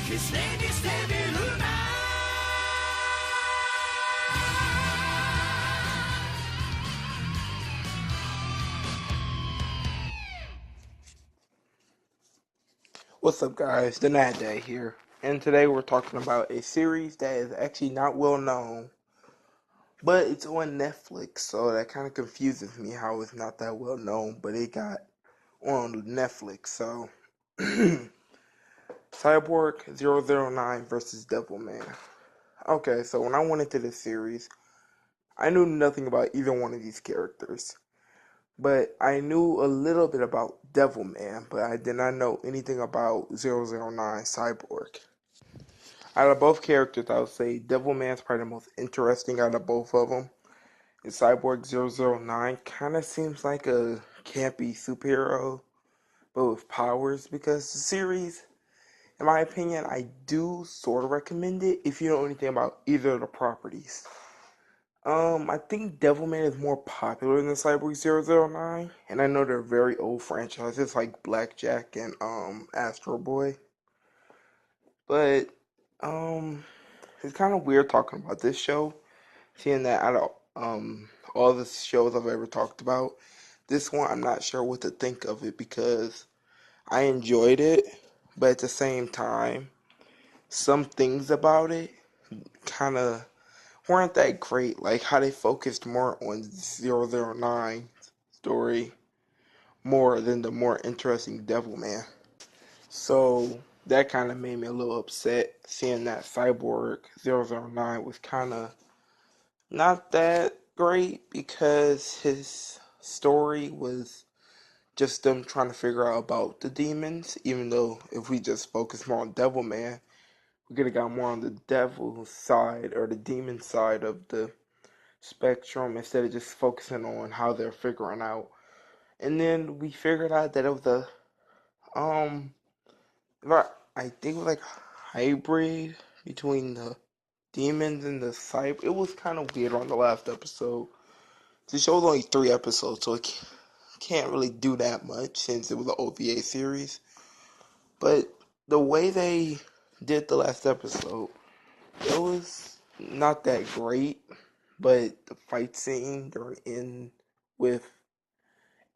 His name is Devilman. What's up, guys? The Nat Day here, and today we're talking about a series that is actually not well known, but it's on Netflix, so that kind of confuses me how it's not that well known, but it got on Netflix. So, Cyborg 009 versus Devilman. Okay, so when I went into this series, I knew nothing about either one of these characters. But I knew a little bit about Devilman, but I did not know anything about 009 Cyborg. Out of both characters, I would say Devilman's probably the most interesting out of both of them. And Cyborg 009 kind of seems like a campy superhero, but with powers, because the series, in my opinion, I do sort of recommend it if you know anything about either of the properties. I think Devilman is more popular than Cyborg 009, and I know they're very old franchises like Blackjack and Astro Boy. But um it's kind of weird talking about this show, seeing that out of all the shows I've ever talked about, this one I'm not sure what to think of it because I enjoyed it, but at the same time, some things about it kind of weren't that great, like how they focused more on 009 story more than the more interesting Devilman. So that kind of made me a little upset seeing that Cyborg 009 was kind of not that great because his story was just them trying to figure out about the demons, even though if we just focus more on Devilman, we could have got more on the devil side or the demon side of the spectrum instead of just focusing on how they're figuring out. And then we figured out that it was a um I think it was like hybrid between the demons and the cyber. It was kind of weird on the last episode. The show was only 3 episodes, so it can't really do that much since it was an OVA series. But the way they did the last episode, it was not that great. But the fight scene they're in with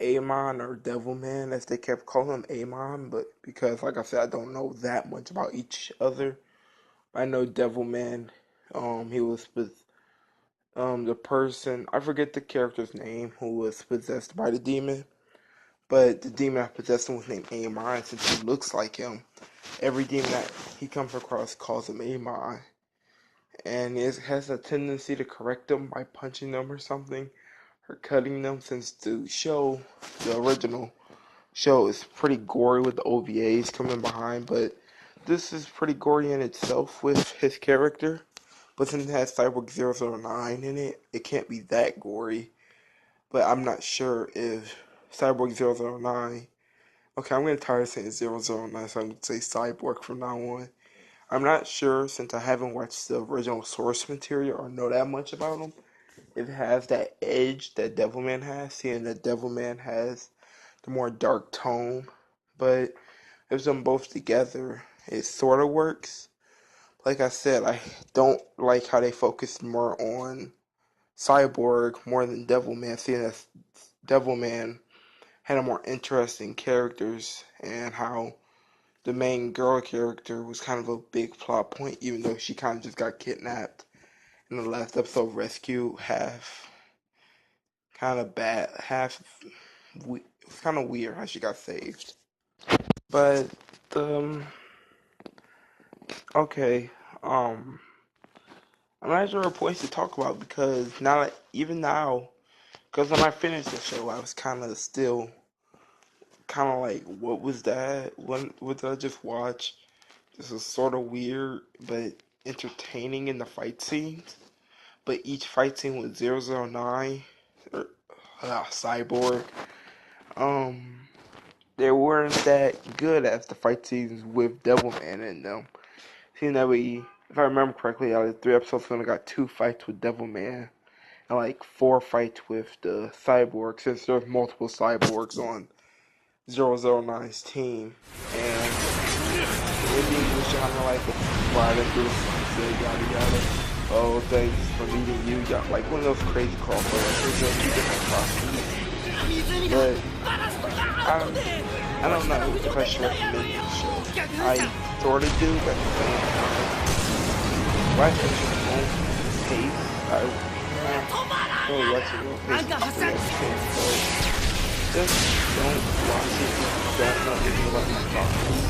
Amon or Devilman, as they kept calling him Amon, but because, like I said, I don't know that much about each other. I know Devilman, he was with the person, I forget the character's name, who was possessed by the demon, but the demon that possessed him was named Amon, since he looks like him. Every demon that he comes across calls him Amon, and it has a tendency to correct them by punching them or something, or cutting them, since the show, the original show, is pretty gory with the OVAs coming behind, but this is pretty gory in itself with his character. But since it has Cyborg 009 in it, it can't be that gory. But I'm not sure if Cyborg 009. Okay, I'm going to tire saying 009, so I'm going to say Cyborg from now on. I'm not sure, since I haven't watched the original source material or know that much about him, if it has that edge that Devilman has, seeing that Devilman has the more dark tone. But if them both together, it sort of works. Like I said, I don't like how they focused more on Cyborg more than Devilman, seeing that Devilman had a more interesting characters and how the main girl character was kind of a big plot point, even though she kind of just got kidnapped in the last episode, rescue half kind of bad, half it was kind of weird how she got saved. But um, okay, um, I'm not sure what points to talk about because now, even now, because when I finished the show, I was kind of still kind of like, what was that? What did I just watch? This was sort of weird, but entertaining in the fight scenes. But each fight scene with 009 or Cyborg, um, they weren't that good as the fight scenes with Devilman in them. Seeing that if I remember correctly, out of 3 episodes, we only got 2 fights with Devilman and like 4 fights with the Cyborg, since there's multiple Cyborgs on 009's team. And ending was kind of like a riding through the sunset, yada yada. Oh, thanks for meeting you. Got like one of those crazy crossovers. There's a few different properties, but I don't know if I should recommend this show. I sort of do, but at the same time, watch at your own pace. I really watch at your own pace for reaction, but just don't watch it if you don't know anything about these properties,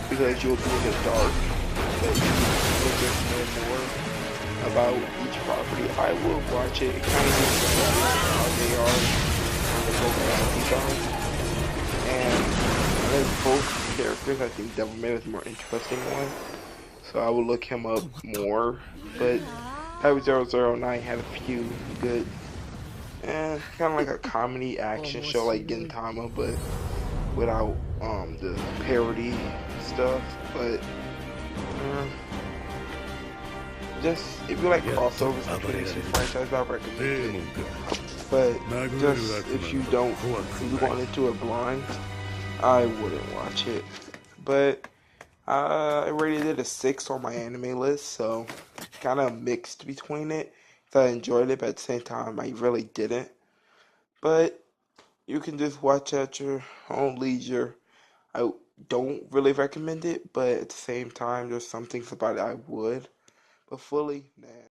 because you'll be in the dark, but you will just know more about each property. I will watch it. It kind of just depends on how they are, how the personalities are, and as both characters, I think Devilman is the more interesting one, so I will look him up more. But Cyborg 009 had a few good, kind of like a comedy action show like Gintama, but without the parody stuff. But just if you like crossovers between these two franchises, I recommend it. But just if you don't, if you want into it blind, I wouldn't watch it. But I rated it a 6 on my anime list, so kind of mixed between it. So I enjoyed it, but at the same time, I really didn't. But you can just watch at your own leisure. I don't really recommend it, but at the same time, there's some things about it I would. But fully, nah.